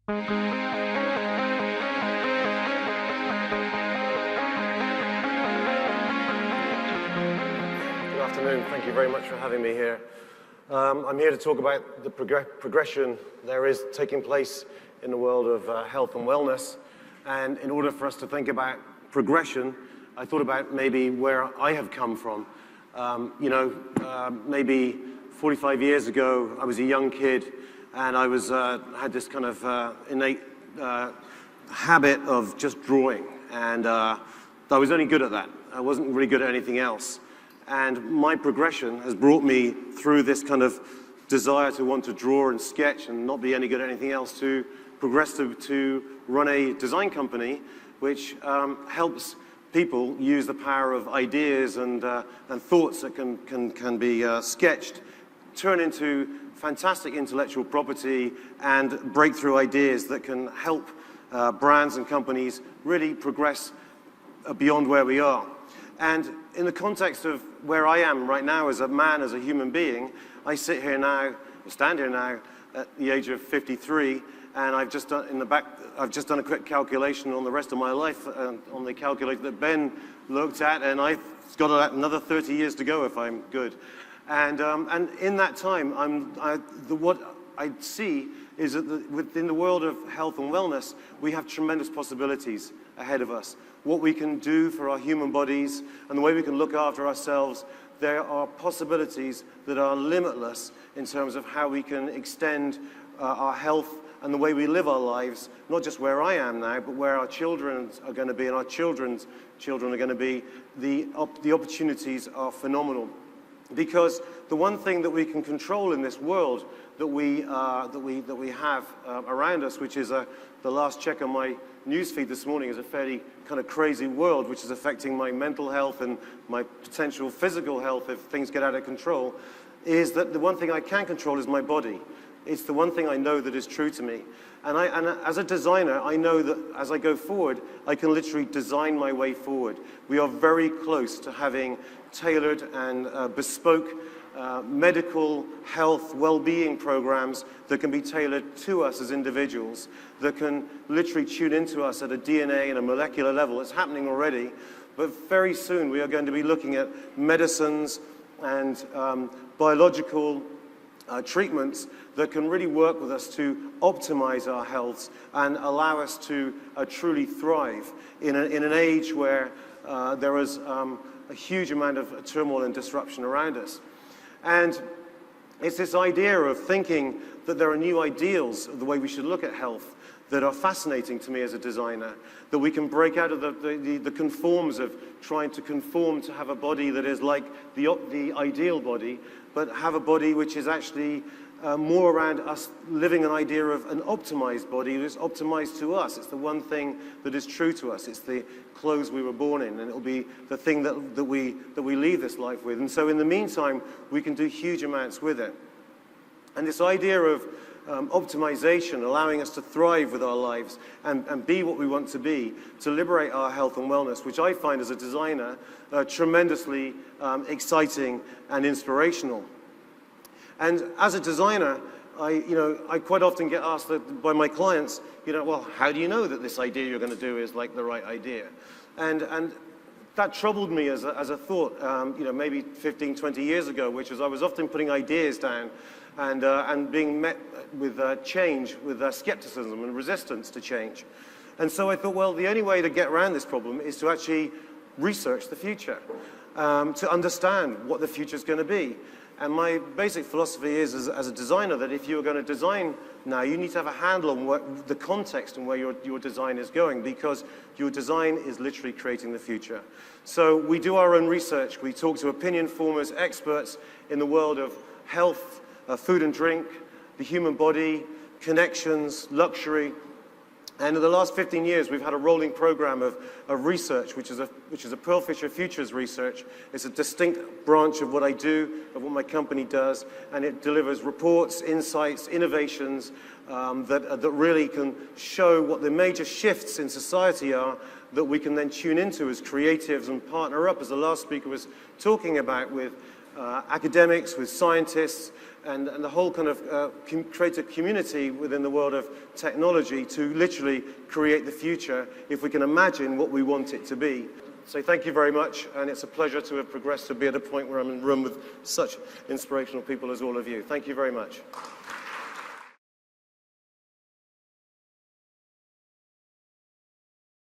Good afternoon. Thank you very much for having me here. I'm here to talk about the progression there is taking place in the world of health and wellness. And in order for us to think about progression, I thought about maybe where I have come from. Maybe 45 years ago, I was a young kid, and I had this kind of innate habit of just drawing. And I was only good at that. I wasn't really good at anything else. And my progression has brought me through this kind of desire to want to draw and sketch and not be any good at anything else to progress to run a design company which helps people use the power of ideas and thoughts that can be sketched, turn into fantastic intellectual property and breakthrough ideas that can help brands and companies really progress beyond where we are. And in the context of where I am right now as a man, as a human being, I stand here now at the age of 53, and I've just done a quick calculation on the rest of my life on the calculator that Ben looked at, and I've got another 30 years to go if I'm good. And in that time, what I see is that within the world of health and wellness, we have tremendous possibilities ahead of us. What we can do for our human bodies and the way we can look after ourselves, there are possibilities that are limitless in terms of how we can extend our health and the way we live our lives, not just where I am now, but where our children are going to be and our children's children are going to be. The opportunities are phenomenal. Because the one thing that we can control in this world that we have around us, which is the last check on my newsfeed this morning, is a fairly kind of crazy world, which is affecting my mental health and my potential physical health if things get out of control, is that the one thing I can control is my body. It's the one thing I know that is true to me. And as a designer, I know that as I go forward, I can literally design my way forward. We are very close to having tailored and bespoke medical health well-being programs that can be tailored to us as individuals, that can literally tune into us at a DNA and a molecular level. It's happening already, but very soon we are going to be looking at medicines and biological treatments that can really work with us to optimize our health and allow us to truly thrive in an age where there is a huge amount of turmoil and disruption around us. And it's this idea of thinking that there are new ideals of the way we should look at health that are fascinating to me as a designer, that we can break out of the conforms of trying to conform to have a body that is like the ideal body, but have a body which is actually more around us living an idea of an optimized body that is optimized to us. It's the one thing that is true to us. It's the clothes we were born in, and it'll be the thing that we leave this life with. And so in the meantime, we can do huge amounts with it. And this idea of optimization, allowing us to thrive with our lives and be what we want to be, to liberate our health and wellness, which I find as a designer tremendously exciting and inspirational. And as a designer, I quite often get asked by my clients, well, how do you know that this idea you're going to do is like the right idea? And that troubled me as a thought, maybe 15, 20 years ago, which was I was often putting ideas down and being met with change, with skepticism and resistance to change. And so I thought, well, the only way to get around this problem is to actually research the future, to understand what the future is going to be. And my basic philosophy is, as a designer, that if you're going to design now, you need to have a handle on what the context and where your design is going, because your design is literally creating the future. So we do our own research. We talk to opinion formers, experts in the world of health, food and drink, the human body, connections, luxury. And in the last 15 years, we've had a rolling program of research, which is a Pearlfisher Futures research. It's a distinct branch of what I do, of what my company does, and it delivers reports, insights, innovations that really can show what the major shifts in society are that we can then tune into as creatives and partner up, as the last speaker was talking about, with academics, with scientists, and the whole kind of create a community within the world of technology to literally create the future if we can imagine what we want it to be. So thank you very much, and it's a pleasure to have progressed to be at a point where I'm in a room with such inspirational people as all of you. Thank you very much.